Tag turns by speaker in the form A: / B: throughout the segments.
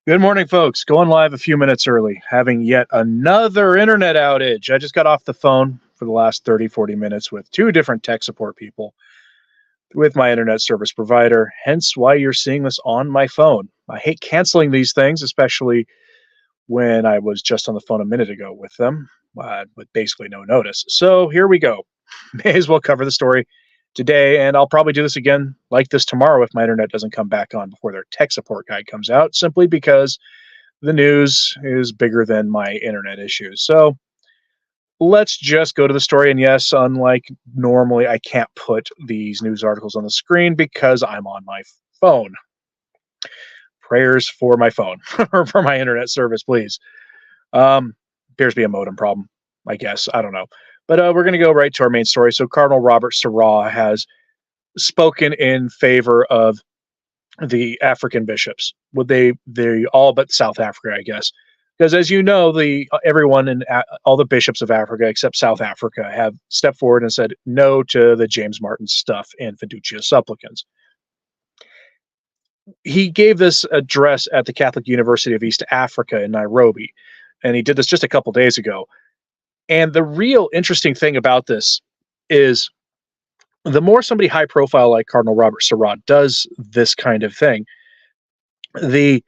A: Good morning, folks. Going live a few minutes early, having yet another internet outage. I just got off the phone for the last 30, 40 minutes with two different tech support people with my internet service provider, hence why you're seeing this on my phone. I hate canceling these things, especially when I was just on the phone a minute ago with them, with basically no notice. So here we go. May as well cover the story today, and I'll probably do this again like this tomorrow if my internet doesn't come back on before their tech support guide comes out, simply because the news is bigger than my internet issues. So let's just go to the story. And yes, unlike normally, I can't put these news articles on the screen because I'm on my phone. Prayers for my phone or for my internet service, please. Appears to be a modem problem, I guess. I don't know. But we're going to go right to our main story. So Cardinal Robert Sarah has spoken in favor of the African bishops. Would they all but South Africa, I guess, because as you know, everyone in all the bishops of Africa except South Africa have stepped forward and said no to the James Martin stuff in Fiducia Supplicans. He gave this address at the Catholic University of East Africa in Nairobi, and he did this just a couple days ago. And the real interesting thing about this is the more somebody high profile like Cardinal Robert Sarah does this kind of thing, the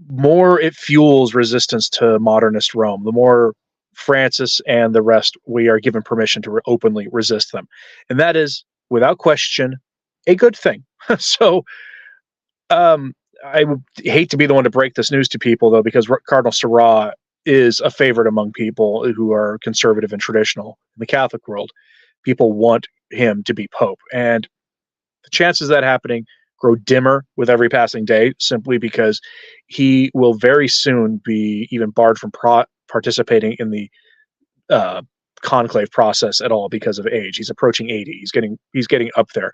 A: more it fuels resistance to modernist Rome, the more Francis and the rest, we are given permission to openly resist them. And that is, without question, a good thing. So I would hate to be the one to break this news to people, though, because Cardinal Sarah is a favorite among people who are conservative and traditional in the Catholic world. People want him to be Pope. And the chances of that happening grow dimmer with every passing day, simply because he will very soon be even barred from participating in the conclave process at all because of age. He's approaching 80. He's getting up there.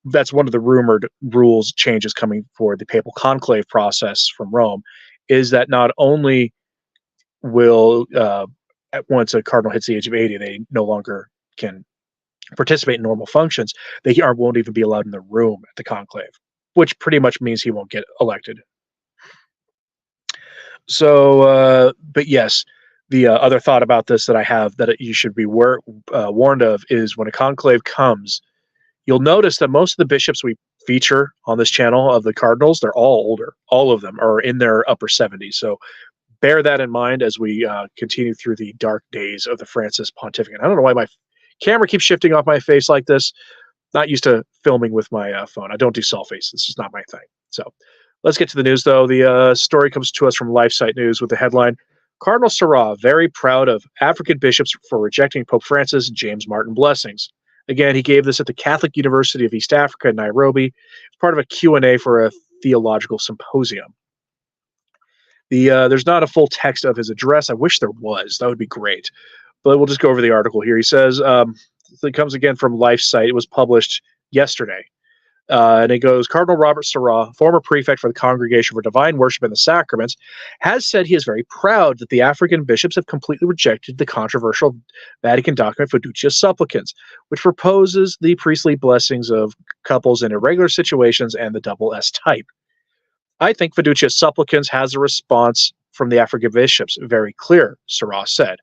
A: That's one of the rumored rules changes coming for the papal conclave process from Rome, is that not only will once a cardinal hits the age of 80, they no longer can participate in normal functions. They won't even be allowed in the room at the conclave, which pretty much means he won't get elected. So, but yes, the other thought about this that I have that you should be warned of is when a conclave comes, you'll notice that most of the bishops we feature on this channel of the cardinals, they're all older. All of them are in their upper 70s. So bear that in mind as we continue through the dark days of the Francis pontificate. I don't know why my camera keeps shifting off my face like this. Not used to filming with my phone. I don't do selfies. It's just not my thing. So let's get to the news, though. The story comes to us from LifeSite News with the headline, Cardinal Sarah very proud of African bishops for rejecting Pope Francis' James Martin blessings. Again, he gave this at the Catholic University of East Africa in Nairobi as part of a Q&A for a theological symposium. There's not a full text of his address. I wish there was. That would be great. But we'll just go over the article here. He says, it comes again from LifeSite. It was published yesterday. And it goes, Cardinal Robert Sarah, former prefect for the Congregation for Divine Worship and the Sacraments, has said he is very proud that the African bishops have completely rejected the controversial Vatican document Fiducia Supplicans, which proposes the priestly blessings of couples in irregular situations and the double S type. I think Fiducia Supplicans has a response from the African bishops very clear, Sarah said.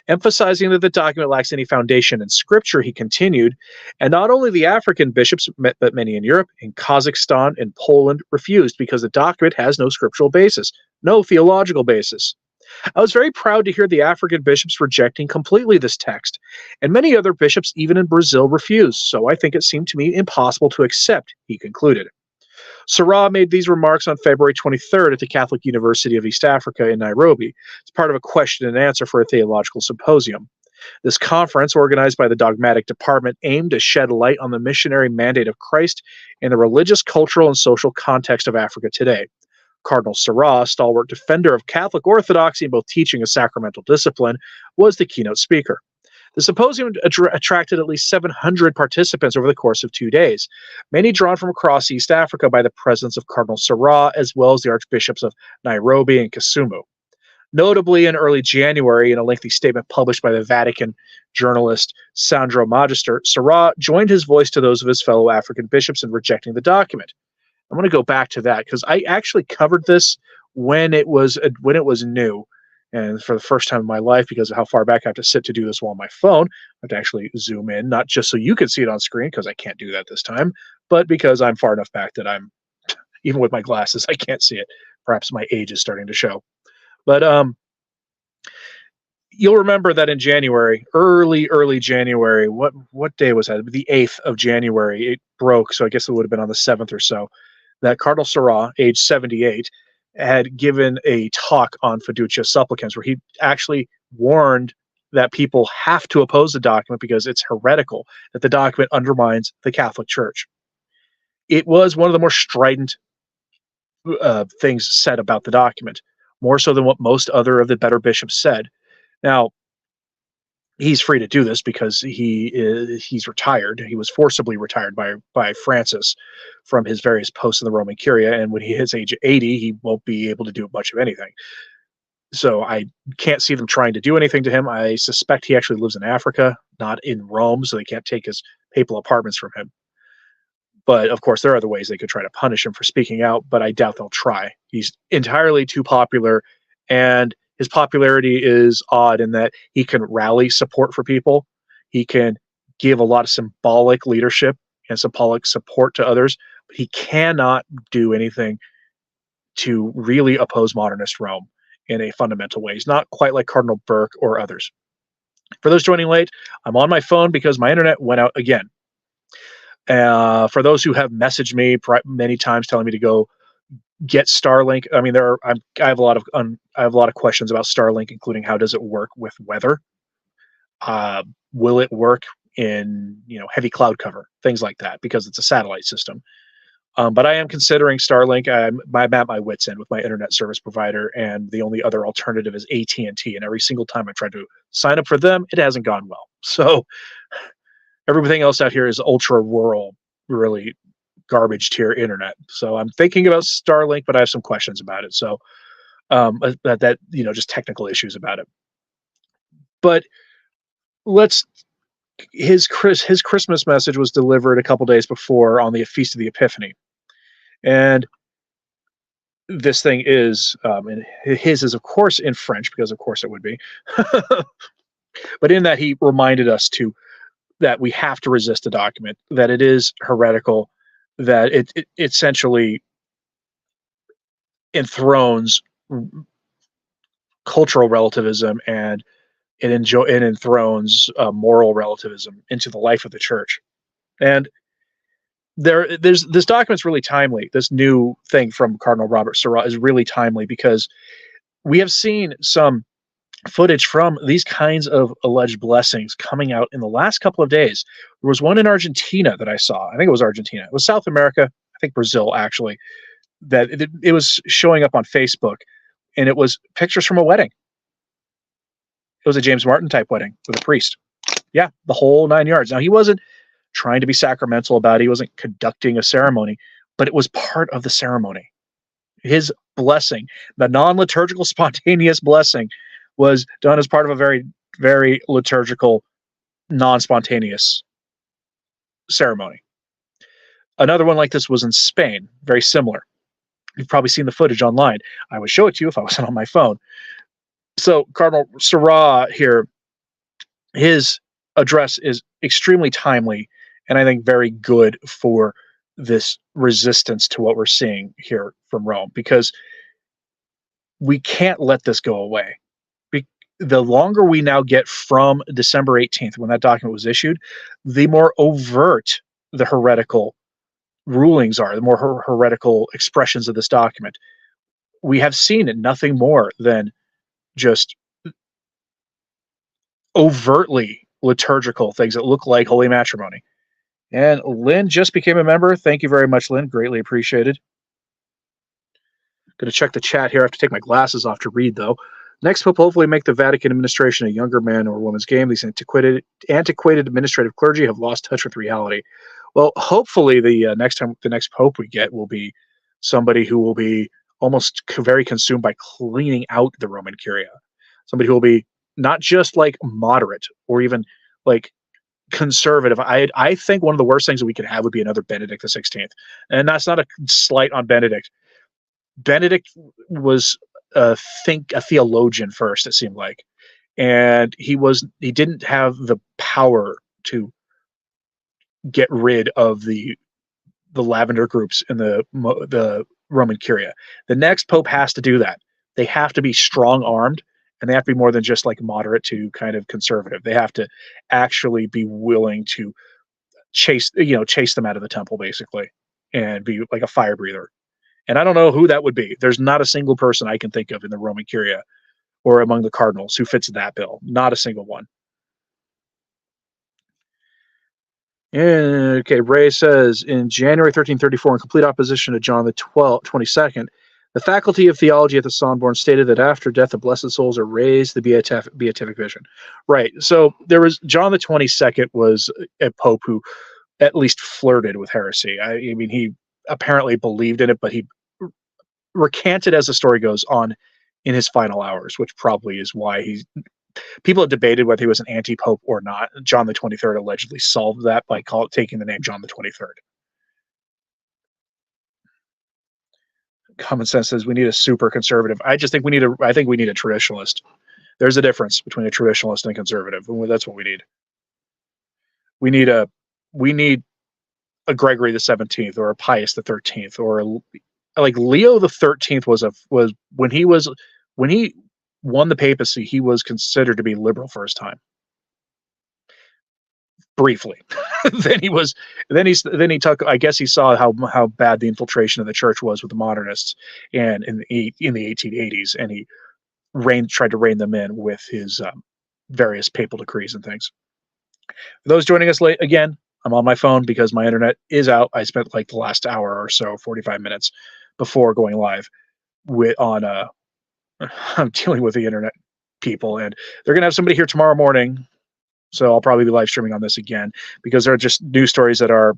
A: Emphasizing that the document lacks any foundation in scripture, he continued, and not only the African bishops, but many in Europe, in Kazakhstan, and Poland refused because the document has no scriptural basis, no theological basis. I was very proud to hear the African bishops rejecting completely this text, and many other bishops, even in Brazil, refused, so I think it seemed to me impossible to accept, he concluded. Sarah made these remarks on February 23rd at the Catholic University of East Africa in Nairobi as part of a question and answer for a theological symposium. This conference, organized by the Dogmatic Department, aimed to shed light on the missionary mandate of Christ in the religious, cultural, and social context of Africa today. Cardinal Sarah, stalwart defender of Catholic orthodoxy in both teaching and sacramental discipline, was the keynote speaker. The symposium attracted at least 700 participants over the course of 2 days, many drawn from across East Africa by the presence of Cardinal Sarah, as well as the archbishops of Nairobi and Kisumu. Notably, in early January, in a lengthy statement published by the Vatican journalist Sandro Magister, Sarah joined his voice to those of his fellow African bishops in rejecting the document. I'm going to go back to that because I actually covered this when it was new, and for the first time in my life, because of how far back I have to sit to do this while on my phone, I have to actually zoom in, not just so you can see it on screen, because I can't do that this time, but because I'm far enough back that I'm, even with my glasses, I can't see it. Perhaps my age is starting to show. But you'll remember that in January, early January, what day was that? The 8th of January, it broke, so I guess it would have been on the 7th or so, that Cardinal Sarah, age 78, had given a talk on fiducia supplicans, where he actually warned that people have to oppose the document because it's heretical, that the document undermines the Catholic Church. It was one of the more strident things said about the document, more so than what most other of the better bishops said. Now, he's free to do this because he's retired. He was forcibly retired by Francis from his various posts in the Roman Curia, and when he hits age 80, he won't be able to do much of anything. So I can't see them trying to do anything to him. I suspect he actually lives in Africa, not in Rome, so they can't take his papal apartments from him. But of course, there are other ways they could try to punish him for speaking out, but I doubt they'll try. He's entirely too popular, and his popularity is odd in that he can rally support for people. He can give a lot of symbolic leadership and symbolic support to others, but he cannot do anything to really oppose modernist Rome in a fundamental way. He's not quite like Cardinal Burke or others. For those joining late, I'm on my phone because my internet went out again. For those who have messaged me many times telling me to go get Starlink, I mean, I have a lot of questions about Starlink, including how does it work with weather? Will it work in heavy cloud cover, things like that, because it's a satellite system. But I am considering Starlink. I'm at my wit's end with my internet service provider, and the only other alternative is AT&T. And every single time I've tried to sign up for them, it hasn't gone well. So everything else out here is ultra rural, really garbage tier internet. So I'm thinking about Starlink, but I have some questions about it. So just technical issues about it. But his Christmas message was delivered a couple days before on the Feast of the Epiphany. And this thing is, and his is, of course, in French, because of course it would be. But in that, he reminded us that we have to resist the document, that it is heretical, that it essentially enthrones cultural relativism, and it enthrones moral relativism into the life of the church. And this document's really timely. This new thing from Cardinal Robert Sarah is really timely because we have seen some footage from these kinds of alleged blessings coming out in the last couple of days. There was one in Argentina that I saw. I think it was Argentina. It was South America. I think Brazil, actually, that it was showing up on Facebook, and it was pictures from a wedding. It was a James Martin type wedding with a priest. Yeah, the whole 9 yards. Now, he wasn't trying to be sacramental about it. He wasn't conducting a ceremony, but it was part of the ceremony. His blessing, the non-liturgical spontaneous blessing, was done as part of a very, very liturgical, non-spontaneous ceremony. Another one like this was in Spain, very similar. You've probably seen the footage online. I would show it to you if I wasn't on my phone. So Cardinal Sarah here, his address is extremely timely, and I think very good for this resistance to what we're seeing here from Rome, because we can't let this go away. The longer we now get from December 18th, when that document was issued, the more overt the heretical rulings are, the more heretical expressions of this document. We have seen it nothing more than just overtly liturgical things that look like holy matrimony. And Lynn just became a member. Thank you very much, Lynn. Greatly appreciated. Going to check the chat here. I have to take my glasses off to read, though. Next pope will hopefully make the Vatican administration a younger man or woman's game. These antiquated administrative clergy have lost touch with reality. Well, hopefully the next pope we get will be somebody who will be almost very consumed by cleaning out the Roman Curia. Somebody who will be not just like moderate or even like conservative. I think one of the worst things that we could have would be another Benedict XVI. And that's not a slight on Benedict. Benedict was a theologian first, it seemed like, and he didn't have the power to get rid of the lavender groups in the Roman Curia. The next pope has to do that. They have to be strong armed, and they have to be more than just like moderate to kind of conservative. They have to actually be willing to chase them out of the temple basically, and be like a fire breather. And I don't know who that would be. There's not a single person I can think of in the Roman Curia or among the cardinals who fits that bill. Not a single one. Okay, Ray says in January 1334, in complete opposition to John the 22nd, the faculty of theology at the Sorbonne stated that after death, the blessed souls are raised, the beatific vision. Right. So there was John the 22nd was a pope who at least flirted with heresy. I mean, he apparently believed in it, but he recanted, as the story goes on, in his final hours, which probably is why people have debated whether he was an anti-pope or not. John the 23rd allegedly solved that by taking the name John the 23rd. Common sense says we need a super conservative. I think we need a traditionalist. There's a difference between a traditionalist and a conservative. That's what we need. We need a Gregory the 17th or a Pius the 13th or like Leo the 13th was when he won the papacy, he was considered to be liberal for his time. Briefly. then he took, I guess he saw how bad the infiltration of the church was with the modernists and in the 1880s, and he tried to rein them in with his various papal decrees and things. For those joining us late, again, I'm on my phone because my internet is out. I spent like the last hour or so, 45 minutes before going live I'm dealing with the internet people, and they're going to have somebody here tomorrow morning. So I'll probably be live streaming on this again because there are just news stories that are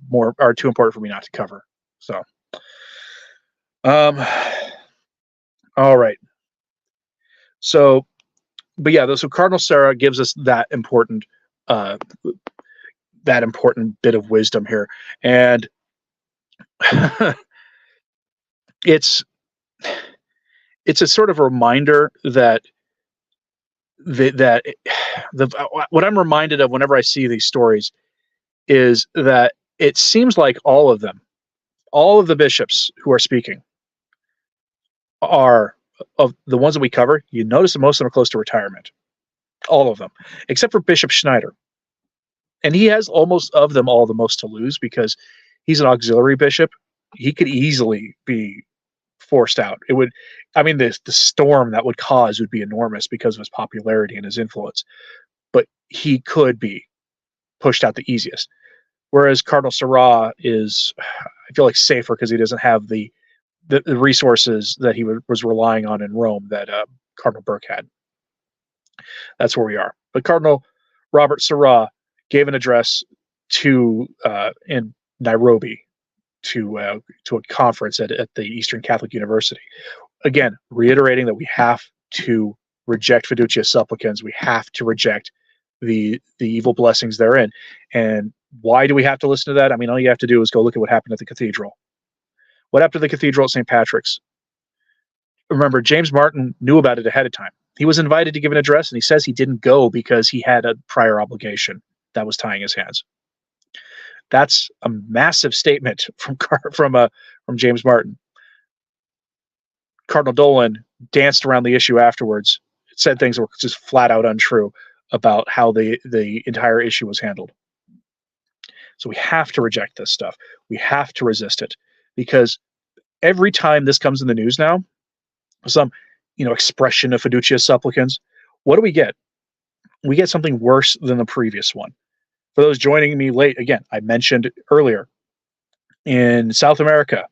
A: too important for me not to cover. So, all right. So, but yeah, so Cardinal Sarah gives us that important bit of wisdom here, and it's a sort of reminder that what I'm reminded of whenever I see these stories is that it seems like all of the bishops who are speaking are of the ones that we cover. You notice that most of them are close to retirement, all of them, except for Bishop Schneider, and he has almost of them all the most to lose because he's an auxiliary bishop. He could easily be forced out. The storm that would cause would be enormous because of his popularity and his influence, but he could be pushed out the easiest. Whereas Cardinal Sarah is, I feel like, safer because he doesn't have the resources that he was relying on in Rome that Cardinal Burke had. That's where we are. But Cardinal Robert Sarah gave an address in Nairobi to a conference at the Eastern Catholic University. Again, reiterating that we have to reject fiducia supplicans. We have to reject the evil blessings therein. And why do we have to listen to that? I mean, all you have to do is go look at what happened at the cathedral. What happened to the cathedral at St. Patrick's? Remember, James Martin knew about it ahead of time. He was invited to give an address, and he says he didn't go because he had a prior obligation that was tying his hands. That's a massive statement from James Martin. Cardinal Dolan danced around the issue afterwards, said things that were just flat out untrue about how the entire issue was handled. So we have to reject this stuff. We have to resist it, because every time this comes in the news now, some expression of fiducia supplicans, what do we get? We get something worse than the previous one. For those joining me late, again, I mentioned earlier, in South America,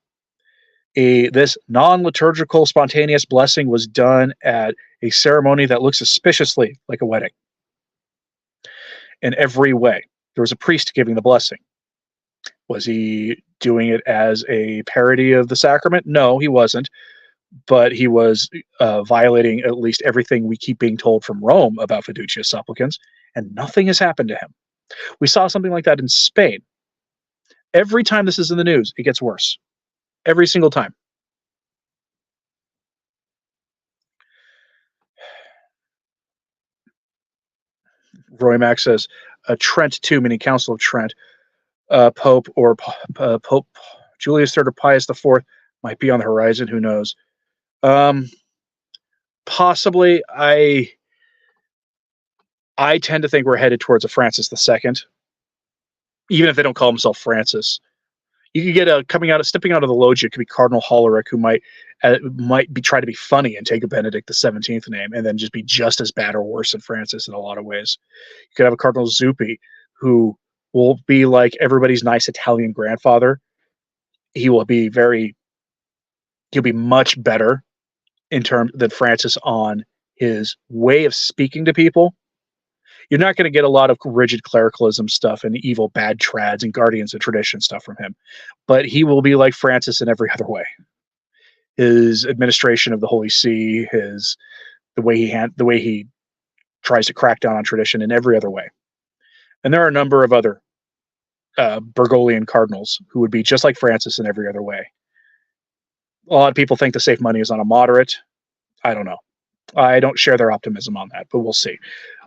A: this non-liturgical spontaneous blessing was done at a ceremony that looks suspiciously like a wedding in every way. There was a priest giving the blessing. Was he doing it as a parody of the sacrament? No, he wasn't. But he was violating at least everything we keep being told from Rome about fiducia supplicans, and nothing has happened to him. We saw something like that in Spain. Every time this is in the news, it gets worse. Every single time. Roy Mack says Trent too, meaning Council of Trent, Pope or Pope Julius III or Pius IV might be on the horizon. Who knows? Possibly. I tend to think we're headed towards a Francis II, even if they don't call himself Francis. You could get stepping out of the loggia could be Cardinal Hollerich, who might be try to be funny and take a Benedict XVII name, and then just be just as bad or worse than Francis in a lot of ways. You could have a Cardinal Zuppi, who will be like everybody's nice Italian grandfather. He'll be much better in terms than Francis on his way of speaking to people. You're not going to get a lot of rigid clericalism stuff and evil bad trads and guardians of tradition stuff from him, but he will be like Francis in every other way. His administration of the Holy See, the way he tries to crack down on tradition in every other way. And there are a number of other Bergoglian cardinals who would be just like Francis in every other way. A lot of people think to save money is on a moderate. I don't know. I don't share their optimism on that, but we'll see.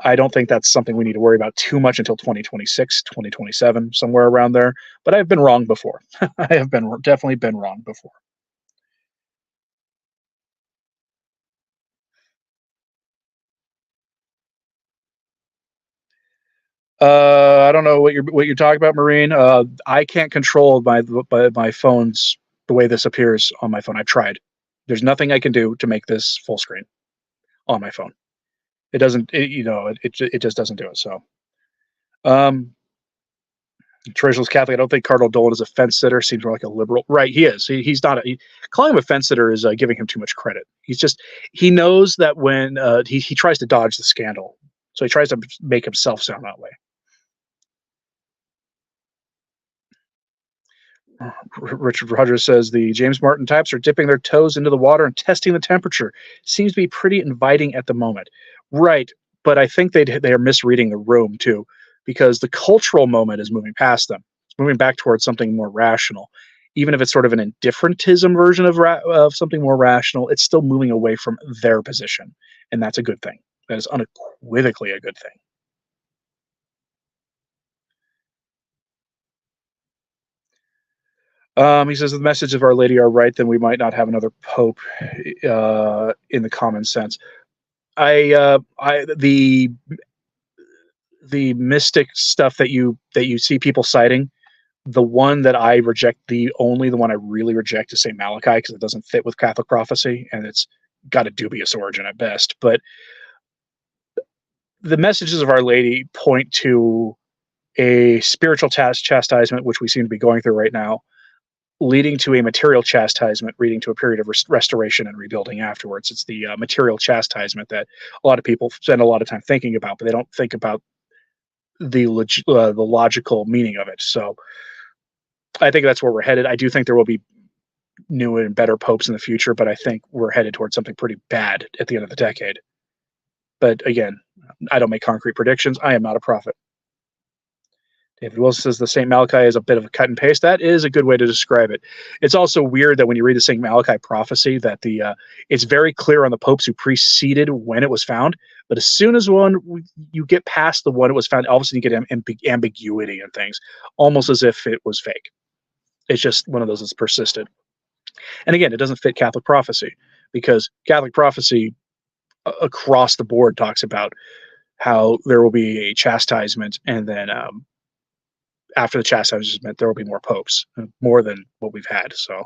A: I don't think that's something we need to worry about too much until 2026, 2027, somewhere around there. But I've been wrong before. I have definitely been wrong before. I don't know what you're talking about, Marine. I can't control my phone's the way this appears on my phone. I've tried. There's nothing I can do to make this full screen on my phone. It doesn't. It just doesn't do it. So, traditionalist Catholic. I don't think Cardinal Dolan is a fence sitter. Seems more like a liberal. Right? He is. He's not. Calling him a fence sitter is giving him too much credit. He knows that when he tries to dodge the scandal, so he tries to make himself sound that way. Richard Rogers says the James Martin types are dipping their toes into the water and testing the temperature. Seems to be pretty inviting at the moment. Right, but I think they are misreading the room too, because the cultural moment is moving past them. It's moving back towards something more rational. Even if it's sort of an indifferentism version of something more rational, it's still moving away from their position, and that's a good thing. That is unequivocally a good thing. He says the message of Our Lady are right, then we might not have another pope in the common sense. The mystic stuff that you see people citing, the one that I reject, the one I really reject is St. Malachi, because it doesn't fit with Catholic prophecy and it's got a dubious origin at best. But the messages of Our Lady point to a spiritual chastisement, which we seem to be going through right now, leading to a material chastisement, leading to a period of restoration and rebuilding afterwards. It's the material chastisement that a lot of people spend a lot of time thinking about, but they don't think about the logical meaning of it. So I think that's where we're headed. I do think there will be new and better popes in the future, but I think we're headed towards something pretty bad at the end of the decade. But again, I don't make concrete predictions. I am not a prophet. David Wilson says the St. Malachi is a bit of a cut and paste. That is a good way to describe it. It's also weird that when you read the St. Malachi prophecy, that it's very clear on the popes who preceded when it was found. But as soon as you get past the one it was found, all of a sudden you get ambiguity and things, almost as if it was fake. It's just one of those that's persisted. And again, it doesn't fit Catholic prophecy, because Catholic prophecy across the board talks about how there will be a chastisement, and then after the chastisement, there will be more popes, more than what we've had. So,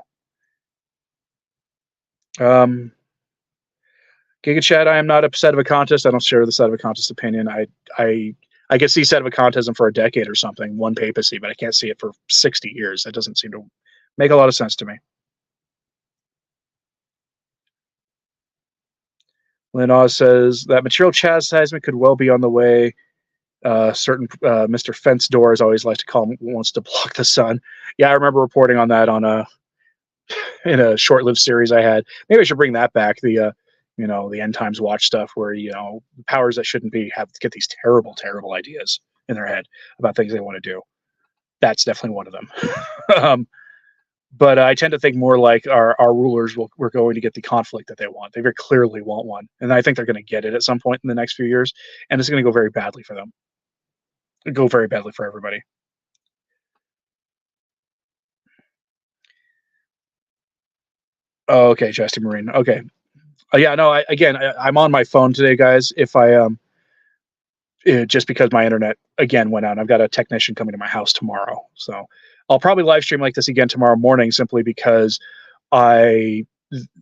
A: Giga Chat, I am not a sedevacantist. I don't share the sedevacantist opinion. I can see sedevacantism for a decade or something, one papacy, but I can't see it for 60 years. That doesn't seem to make a lot of sense to me. Lynn Oz says that material chastisement could well be on the way. Certain Mr. Fence Door, as I always like to call him, wants to block the sun. Yeah, I remember reporting on that in a short-lived series I had. Maybe I should bring that back. The End Times Watch stuff, where powers that shouldn't be have to get these terrible, terrible ideas in their head about things they want to do. That's definitely one of them. But I tend to think more like our rulers we're going to get the conflict that they want. They very clearly want one, and I think they're going to get it at some point in the next few years, and it's going to go very badly for them. go very badly for everybody. Oh, okay, Justin Marine. Okay. Yeah, no. I'm on my phone today, guys. If I just because my internet again went out. I've got a technician coming to my house tomorrow, so I'll probably live stream like this again tomorrow morning, simply because I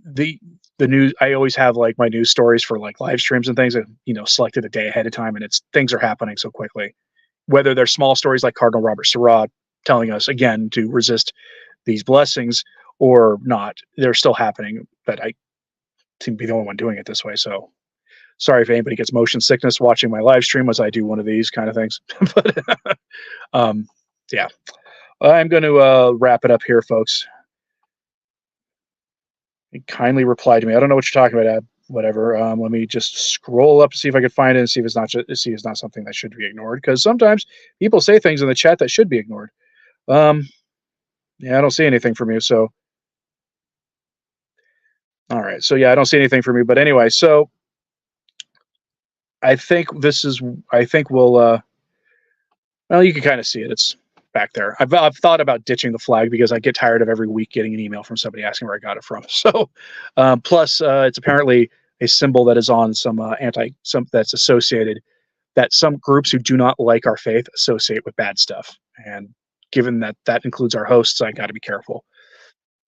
A: the the news. I always have like my news stories for like live streams and things, and selected a day ahead of time, and it's things are happening so quickly. Whether they're small stories like Cardinal Robert Sarah telling us again to resist these blessings or not, they're still happening. But I seem to be the only one doing it this way, so sorry if anybody gets motion sickness watching my live stream as I do one of these kind of things. But um, yeah, I'm going to wrap it up here, folks. Kindly reply to me. I don't know what you're talking about, Ab. Whatever. Let me just scroll up to see if I can find it and see if it's not see if it's not something that should be ignored. Because sometimes people say things in the chat that should be ignored. Um, yeah, I don't see anything from you. So all right. So yeah, I don't see anything from you. But anyway, so I think this is. I think we'll. Well, you can kind of see it. It's back there. I've thought about ditching the flag because I get tired of every week getting an email from somebody asking where I got it from. So, plus it's apparently a symbol that is on some some that's associated that some groups who do not like our faith associate with bad stuff. And given that that includes our hosts, I got to be careful.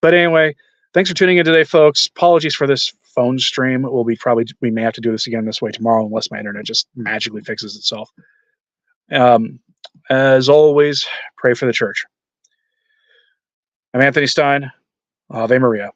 A: But anyway, thanks for tuning in today, folks. Apologies for this phone stream. We may have to do this again this way tomorrow unless my internet just magically fixes itself. Um, as always, pray for the church. I'm Anthony Stine. Ave Maria.